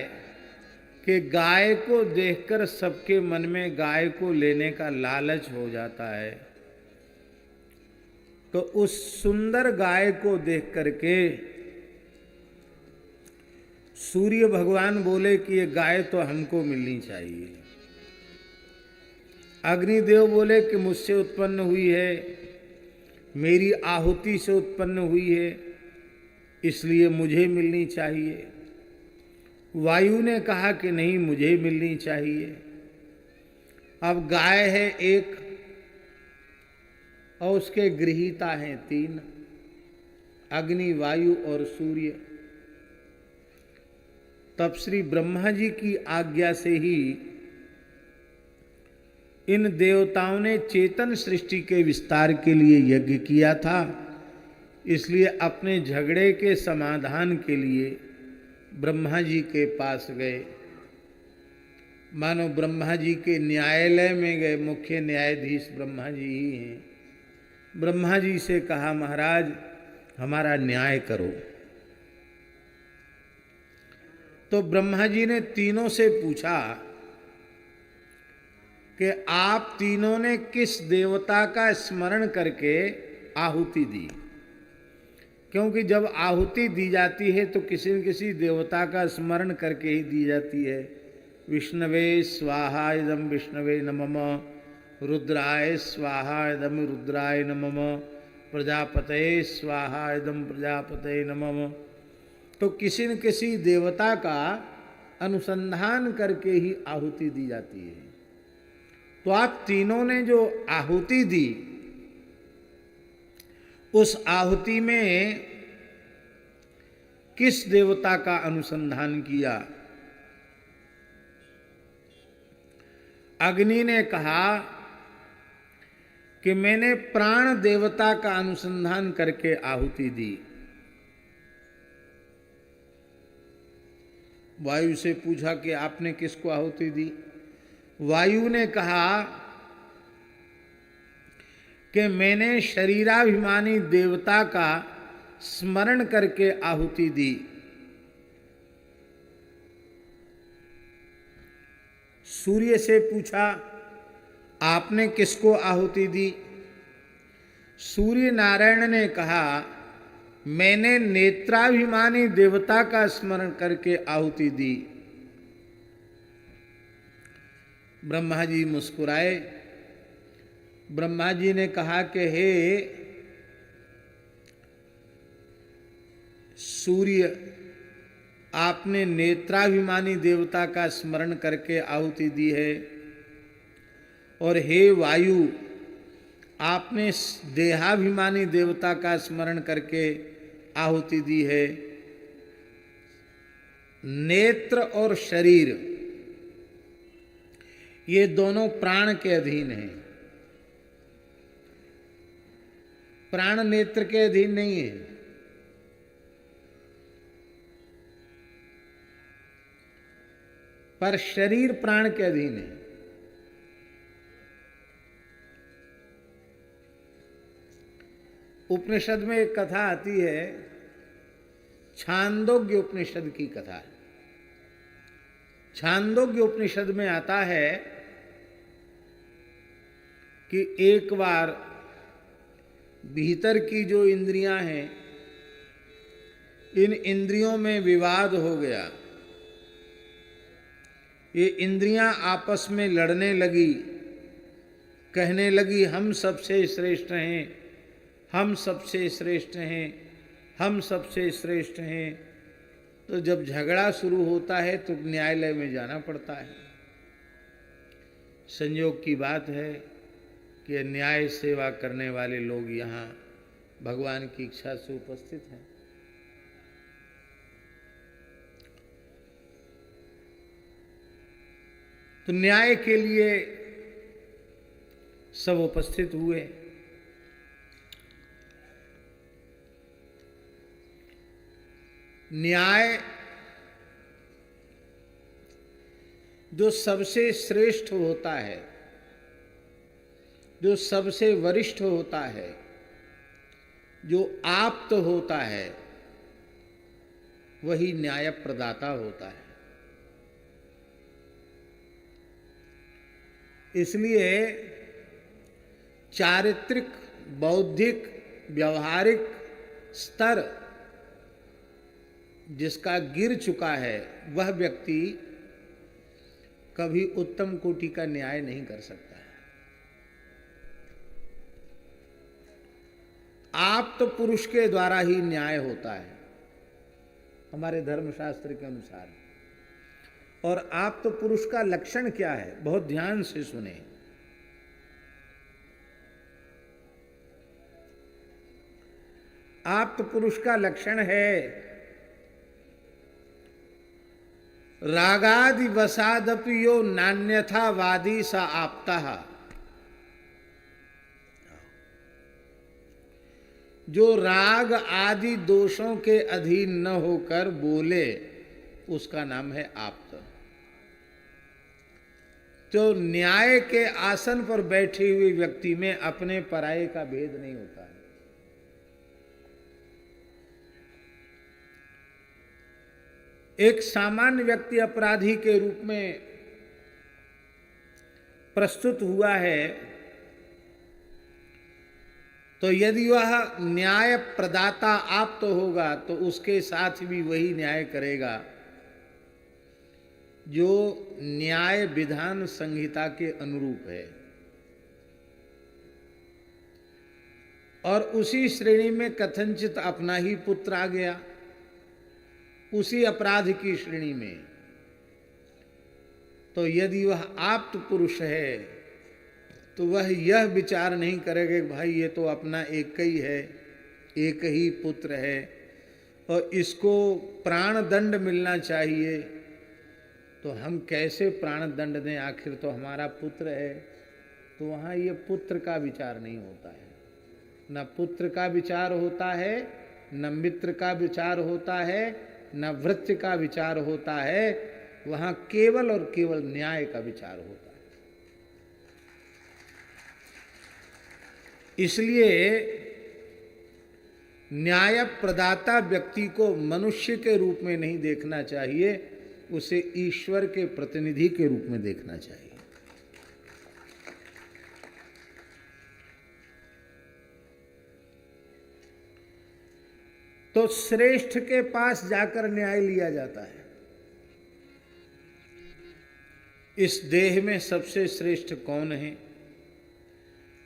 कि गाय को देखकर सबके मन में गाय को लेने का लालच हो जाता है। तो उस सुंदर गाय को देख करके सूर्य भगवान बोले कि ये गाय तो हमको मिलनी चाहिए। अग्निदेव बोले कि मुझसे उत्पन्न हुई है, मेरी आहुति से उत्पन्न हुई है, इसलिए मुझे मिलनी चाहिए। वायु ने कहा कि नहीं, मुझे मिलनी चाहिए। अब गाय है एक और उसके गृहीता हैं तीन, अग्नि, वायु और सूर्य। तब श्री ब्रह्मा जी की आज्ञा से ही इन देवताओं ने चेतन सृष्टि के विस्तार के लिए यज्ञ किया था। इसलिए अपने झगड़े के समाधान के लिए ब्रह्मा जी के पास गए। मानो ब्रह्मा जी के न्यायालय में गए, मुख्य न्यायाधीश ब्रह्मा जी ही हैं। ब्रह्मा जी से कहा, महाराज हमारा न्याय करो। तो ब्रह्मा जी ने तीनों से पूछा कि आप तीनों ने किस देवता का स्मरण करके आहुति दी। क्योंकि जब आहुति दी जाती है तो किसी न किसी देवता का स्मरण करके ही दी जाती है। विष्णवे स्वाहा इदम विष्णवे नमः, रुद्राय स्वाहा इदम रुद्राय नमः, प्रजापतये स्वाहा इदम प्रजापतये नमः। तो किसी न किसी देवता का अनुसंधान करके ही आहुति दी जाती है। तो आप तीनों ने जो आहुति दी, उस आहुति में किस देवता का अनुसंधान किया? अग्नि ने कहा कि मैंने प्राण देवता का अनुसंधान करके आहुति दी। वायु से पूछा कि आपने किसको आहुति दी? वायु ने कहा कि मैंने शरीराभिमानी देवता का स्मरण करके आहुति दी। सूर्य से पूछा, आपने किसको आहुति दी? सूर्य नारायण ने कहा, मैंने नेत्राभिमानी देवता का स्मरण करके आहुति दी। ब्रह्मा जी मुस्कुराए। ब्रह्मा जी ने कहा कि हे सूर्य, आपने नेत्राभिमानी देवता का स्मरण करके आहुति दी है, और हे वायु, आपने देहाभिमानी देवता का स्मरण करके आहुति दी है। नेत्र और शरीर ये दोनों प्राण के अधीन हैं। प्राण नेत्र के अधीन नहीं है। पर शरीर प्राण के अधीन है। उपनिषद में एक कथा आती है, छांदोग्य उपनिषद की कथा है। छांदोग्य उपनिषद में आता है कि एक बार भीतर की जो इंद्रियां हैं, इन इंद्रियों में विवाद हो गया। ये इंद्रियां आपस में लड़ने लगी, कहने लगी हम सबसे श्रेष्ठ हैं, हम सबसे श्रेष्ठ हैं, हम सबसे श्रेष्ठ हैं। तो जब झगड़ा शुरू होता है तो न्यायालय में जाना पड़ता है। संयोग की बात है कि न्याय सेवा करने वाले लोग यहाँ भगवान की इच्छा से उपस्थित हैं। तो न्याय के लिए सब उपस्थित हुए। न्याय जो सबसे श्रेष्ठ होता है, जो सबसे वरिष्ठ होता है, जो आप्त होता है, वही न्याय प्रदाता होता है। इसलिए चारित्रिक, बौद्धिक, व्यवहारिक स्तर जिसका गिर चुका है, वह व्यक्ति कभी उत्तम कोटि का न्याय नहीं कर सकता है। आप तो पुरुष के द्वारा ही न्याय होता है हमारे धर्मशास्त्र के अनुसार। और आप तो पुरुष का लक्षण क्या है, बहुत ध्यान से सुने। आप तो पुरुष का लक्षण है रागादि वसादपि यो नान्यथा वादी सा आपता। जो राग आदि दोषों के अधीन न होकर बोले, उसका नाम है आप्त। तो न्याय के आसन पर बैठे हुए व्यक्ति में अपने पराये का भेद नहीं होता है। एक सामान्य व्यक्ति अपराधी के रूप में प्रस्तुत हुआ है, तो यदि वह न्याय प्रदाता आप्त होगा तो उसके साथ भी वही न्याय करेगा जो न्याय विधान संहिता के अनुरूप है। और उसी श्रेणी में कथनचित अपना ही पुत्र आ गया, उसी अपराध की श्रेणी में। तो यदि वह आप्त पुरुष है तो वह यह विचार नहीं करेगा कि भाई ये तो अपना एक ही है, एक ही पुत्र है और इसको प्राण दंड मिलना चाहिए, तो हम कैसे प्राण दंड दें, आखिर तो हमारा पुत्र है। तो वहाँ ये पुत्र का विचार नहीं होता है, न पुत्र का विचार होता है, न मित्र का विचार होता है, न वृत्ति का विचार होता है। वहाँ केवल और केवल न्याय का विचार होता है। इसलिए न्याय प्रदाता व्यक्ति को मनुष्य के रूप में नहीं देखना चाहिए, उसे ईश्वर के प्रतिनिधि के रूप में देखना चाहिए। तो श्रेष्ठ के पास जाकर न्याय लिया जाता है। इस देह में सबसे श्रेष्ठ कौन है?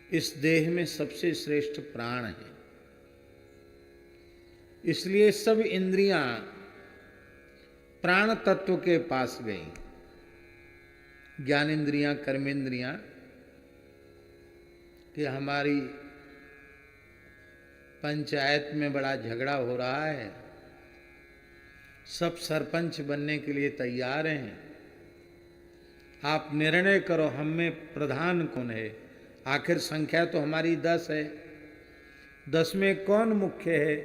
इस देह में सबसे श्रेष्ठ प्राण है। इसलिए सब इंद्रियां प्राण तत्व के पास गई। ज्ञानेन्द्रियां, कर्मेंद्रियां कि हमारी पंचायत में बड़ा झगड़ा हो रहा है, सब सरपंच बनने के लिए तैयार हैं, आप निर्णय करो हम में प्रधान कौन है। आखिर संख्या तो हमारी 10 है, 10 में कौन मुख्य है,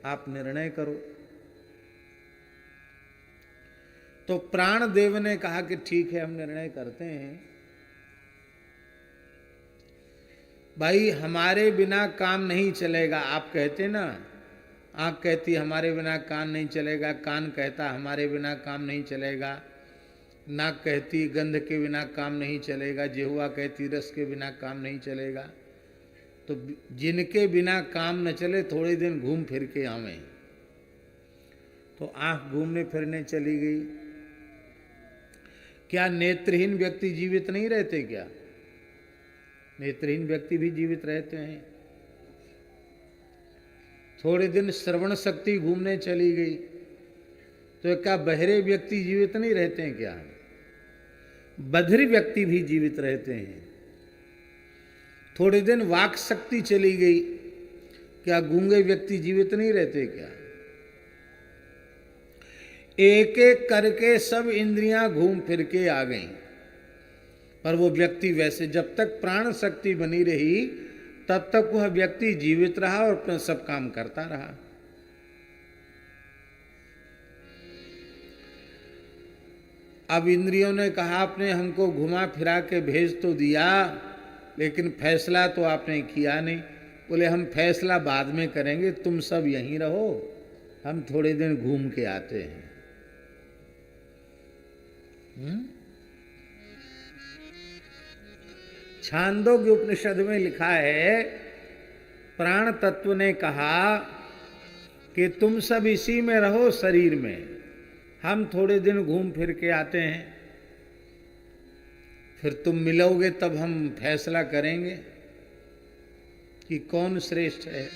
आप निर्णय करो। तो प्राणदेव ने कहा कि ठीक है हम निर्णय करते हैं। भाई हमारे बिना काम नहीं चलेगा, आप कहते ना, आँख कहती हमारे बिना कान नहीं चलेगा, कान कहता हमारे बिना काम नहीं चलेगा, नाक कहती गंध के बिना काम नहीं चलेगा, जिह्वा कहती रस के बिना काम नहीं चलेगा। तो जिनके बिना काम न चले थोड़े दिन घूम फिर के आवें। तो आँख घूमने फिरने चली गई। क्या नेत्रहीन व्यक्ति जीवित नहीं रहते क्या? नेत्रहीन व्यक्ति भी जीवित रहते हैं। थोड़े दिन श्रवण शक्ति घूमने चली गई, तो क्या बहरे व्यक्ति जीवित नहीं रहते हैं क्या? बधिर व्यक्ति भी जीवित रहते हैं। थोड़े दिन वाक शक्ति चली गई, क्या गूंगे व्यक्ति जीवित नहीं रहते क्या? एक एक करके सब इंद्रियां घूम फिर के आ गईं, पर वो व्यक्ति वैसे जब तक प्राण शक्ति बनी रही तब तक वह व्यक्ति जीवित रहा और अपना सब काम करता रहा। अब इंद्रियों ने कहा आपने हमको घुमा फिरा के भेज तो दिया, लेकिन फैसला तो आपने किया नहीं। बोले हम फैसला बाद में करेंगे, तुम सब यहीं रहो, हम थोड़े दिन घूम के आते हैं। छांदोग्य उपनिषद में लिखा है, प्राण तत्व ने कहा कि तुम सब इसी में रहो शरीर में, हम थोड़े दिन घूम फिर के आते हैं, फिर तुम मिलोगे तब हम फैसला करेंगे कि कौन श्रेष्ठ है।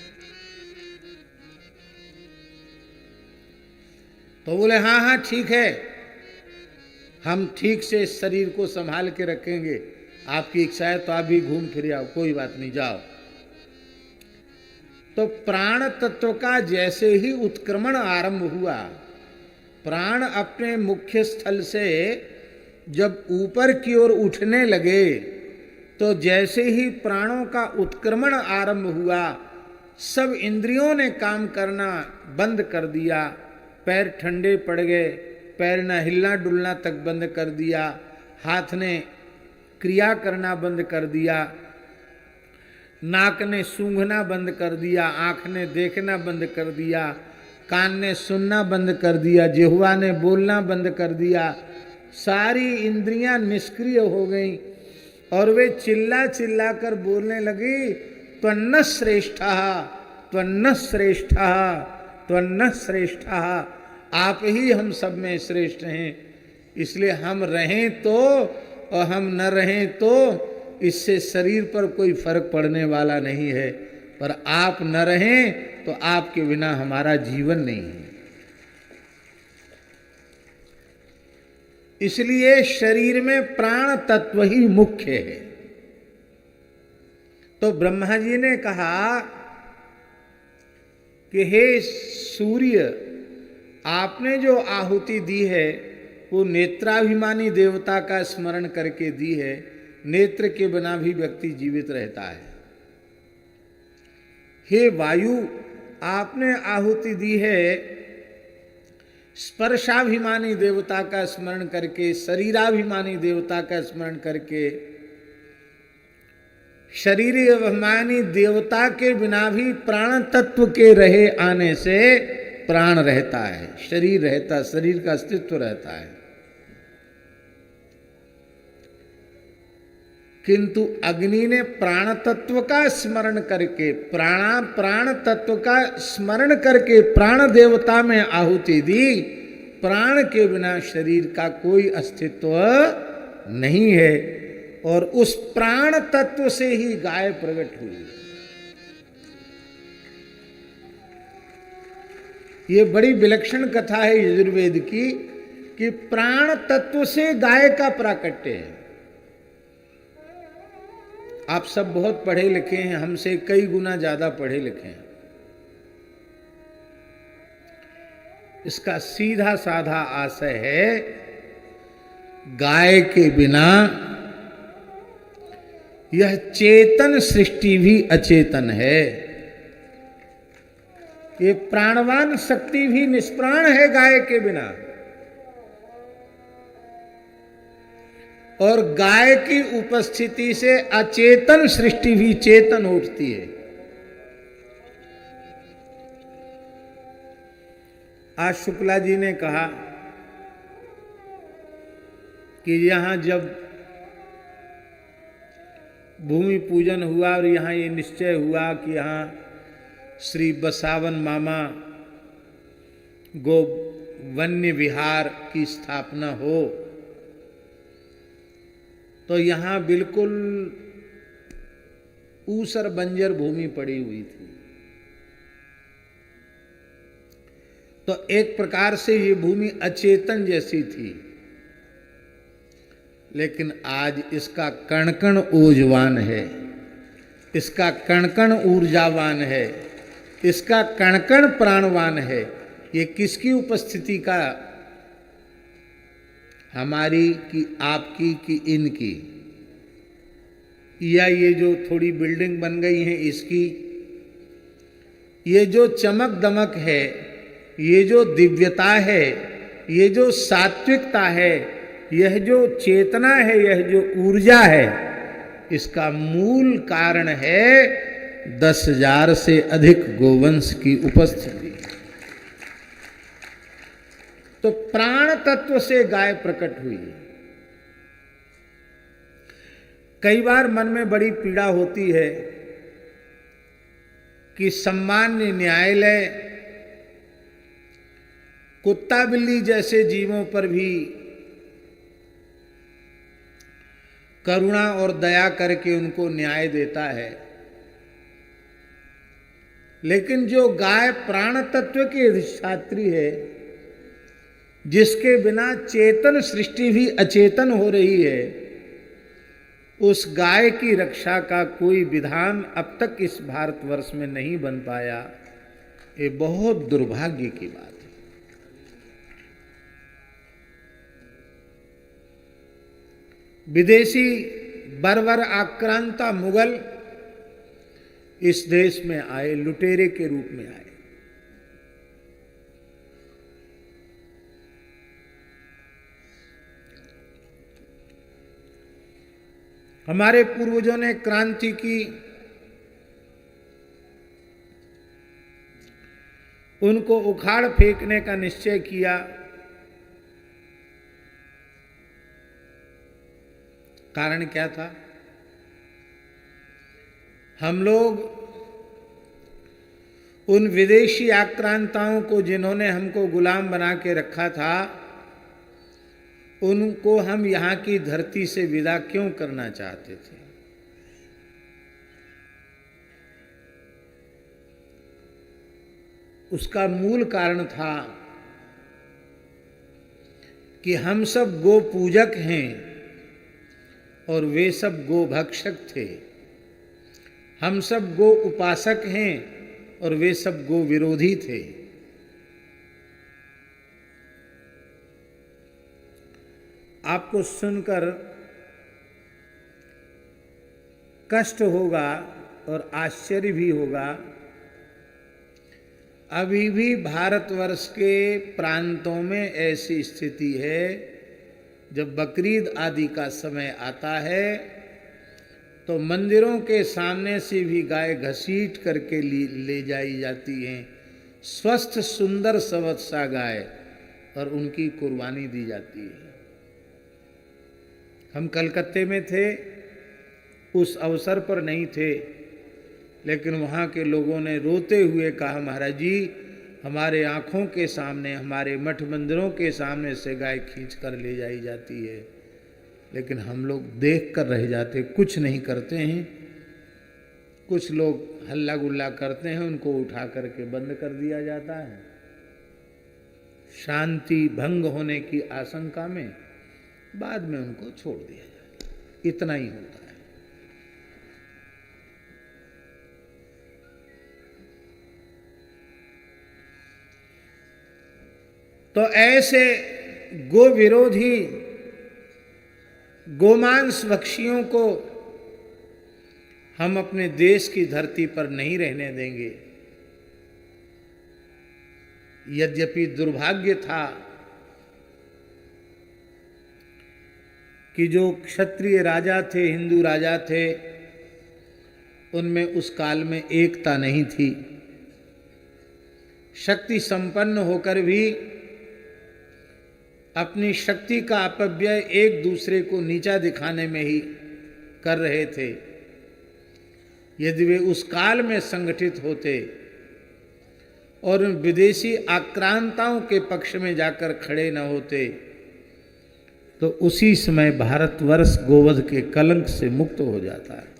तो बोले हाँ हाँ ठीक है, हम ठीक से इस शरीर को संभाल के रखेंगे, आपकी इच्छा है तो आप भी घूम फिर आओ, कोई बात नहीं, जाओ। तो प्राण तत्व का जैसे ही उत्क्रमण आरंभ हुआ, प्राण अपने मुख्य स्थल से जब ऊपर की ओर उठने लगे, तो जैसे ही प्राणों का उत्क्रमण आरंभ हुआ, सब इंद्रियों ने काम करना बंद कर दिया। पैर ठंडे पड़ गए, पैर न हिलना डुलना तक बंद कर दिया, हाथ ने क्रिया करना बंद कर दिया, नाक ने सूंघना बंद कर दिया, आँख ने देखना बंद कर दिया, कान ने सुनना बंद कर दिया, जिह्वा ने बोलना बंद कर दिया। सारी इंद्रियां निष्क्रिय हो गईं और वे चिल्ला चिल्ला कर बोलने लगी, त्वन्न श्रेष्ठः त्वन्न श्रेष्ठः त्वन्न श्रेष्ठः, आप ही हम सब में श्रेष्ठ हैं। इसलिए हम रहें तो और हम न रहें तो इससे शरीर पर कोई फर्क पड़ने वाला नहीं है, पर आप न रहें तो आपके बिना हमारा जीवन नहीं है। इसलिए शरीर में प्राण तत्व ही मुख्य है। तो ब्रह्मा जी ने कहा कि हे सूर्य, आपने जो आहुति दी है वो नेत्राभिमानी देवता का स्मरण करके दी है। नेत्र के बिना भी व्यक्ति जीवित रहता है। हे वायु, आपने आहुति दी है स्पर्शाभिमानी देवता का स्मरण करके, शरीराभिमानी देवता का स्मरण करके। शरीराभिमानी देवता के बिना भी प्राण तत्व के रहे आने से प्राण रहता है, शरीर रहता, शरीर का अस्तित्व रहता है। किंतु अग्नि ने प्राण तत्व का स्मरण करके, प्राण तत्व का स्मरण करके प्राण देवता में आहुति दी। प्राण के बिना शरीर का कोई अस्तित्व नहीं है, और उस प्राण तत्व से ही गाय प्रकट हुई। ये बड़ी विलक्षण कथा है यजुर्वेद की कि प्राण तत्व से गाय का प्राकट्य है। आप सब बहुत पढ़े लिखे हैं, हमसे कई गुना ज्यादा पढ़े लिखे हैं। इसका सीधा साधा आशय है, गाय के बिना यह चेतन सृष्टि भी अचेतन है। ये प्राणवान शक्ति भी निष्प्राण है गाय के बिना। और गाय की उपस्थिति से अचेतन सृष्टि भी चेतन उठती है। आज शुक्ला जी ने कहा कि यहां जब भूमि पूजन हुआ और यहां ये निश्चय हुआ कि यहां श्री बसावन मामा गो वन्य विहार की स्थापना हो, तो यहां बिल्कुल ऊसर बंजर भूमि पड़ी हुई थी। तो एक प्रकार से ये भूमि अचेतन जैसी थी, लेकिन आज इसका कण कण ऊर्जावान है, इसका कण कण ऊर्जावान है, इसका कण कण प्राणवान है। ये किसकी उपस्थिति का? हमारी कि आपकी कि इनकी? या ये जो थोड़ी बिल्डिंग बन गई है इसकी? ये जो चमक दमक है, ये जो दिव्यता है, ये जो सात्विकता है, यह जो चेतना है, यह जो ऊर्जा है, इसका मूल कारण है 10,000 से अधिक गोवंश की उपस्थिति। तो प्राण तत्व से गाय प्रकट हुई। कई बार मन में बड़ी पीड़ा होती है कि सामान्य न्यायालय कुत्ता बिल्ली जैसे जीवों पर भी करुणा और दया करके उनको न्याय देता है, लेकिन जो गाय प्राण तत्व की अधिष्ठात्री है, जिसके बिना चेतन सृष्टि भी अचेतन हो रही है, उस गाय की रक्षा का कोई विधान अब तक इस भारतवर्ष में नहीं बन पाया। ये बहुत दुर्भाग्य की बात है। विदेशी बर्बर आक्रांता मुगल इस देश में आए, लुटेरे के रूप में आए। हमारे पूर्वजों ने क्रांति की, उनको उखाड़ फेंकने का निश्चय किया। कारण क्या था? हम लोग उन विदेशी आक्रांताओं को, जिन्होंने हमको गुलाम बना के रखा था, उनको हम यहां की धरती से विदा क्यों करना चाहते थे? उसका मूल कारण था कि हम सब गो पूजक हैं और वे सब गो भक्षक थे। हम सब गो उपासक हैं और वे सब गो विरोधी थे। आपको सुनकर कष्ट होगा और आश्चर्य भी होगा, अभी भी भारतवर्ष के प्रांतों में ऐसी स्थिति है, जब बकरीद आदि का समय आता है तो मंदिरों के सामने से भी गाय घसीट करके ले जाई जाती हैं, स्वस्थ सुंदर सवत्सा गाय, और उनकी कुर्बानी दी जाती है। हम कलकत्ते में थे, उस अवसर पर नहीं थे, लेकिन वहाँ के लोगों ने रोते हुए कहा, महाराज जी, हमारे आँखों के सामने, हमारे मठ मंदिरों के सामने से गाय खींच कर ले जाई जाती है, लेकिन हम लोग देख कर रह जाते, कुछ नहीं करते हैं। कुछ लोग हल्ला गुल्ला करते हैं, उनको उठा करके बंद कर दिया जाता है, शांति भंग होने की आशंका में बाद में उनको छोड़ दिया जाता है। इतना ही होता है। तो ऐसे गो विरोधी गोमांस भक्षियों को हम अपने देश की धरती पर नहीं रहने देंगे। यद्यपि दुर्भाग्य था कि जो क्षत्रिय राजा थे, हिंदू राजा थे, उनमें उस काल में एकता नहीं थी। शक्ति संपन्न होकर भी अपनी शक्ति का अपव्यय एक दूसरे को नीचा दिखाने में ही कर रहे थे। यदि वे उस काल में संगठित होते और उन विदेशी आक्रांताओं के पक्ष में जाकर खड़े न होते तो उसी समय भारतवर्ष गोवध के कलंक से मुक्त हो जाता है।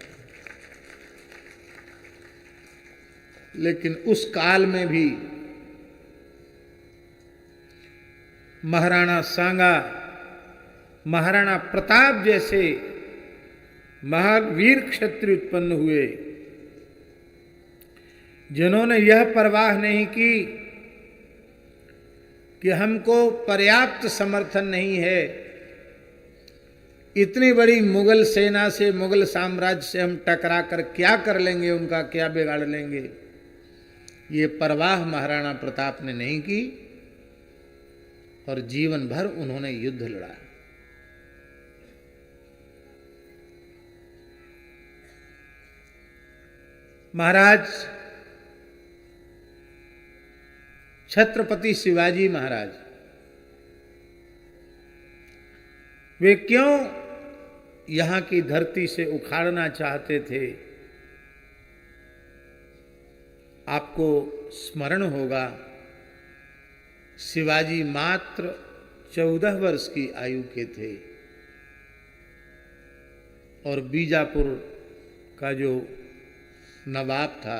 लेकिन उस काल में भी महाराणा सांगा, महाराणा प्रताप जैसे महावीर क्षत्रिय उत्पन्न हुए, जिन्होंने यह परवाह नहीं की कि हमको पर्याप्त समर्थन नहीं है, इतनी बड़ी मुगल सेना से, मुगल साम्राज्य से हम टकरा कर क्या कर लेंगे, उनका क्या बिगाड़ लेंगे। ये परवाह महाराणा प्रताप ने नहीं की और जीवन भर उन्होंने युद्ध लड़ा। महाराज छत्रपति शिवाजी महाराज, वे क्यों यहां की धरती से उखाड़ना चाहते थे, आपको स्मरण होगा। शिवाजी मात्र 14 वर्ष की आयु के थे और बीजापुर का जो नवाब था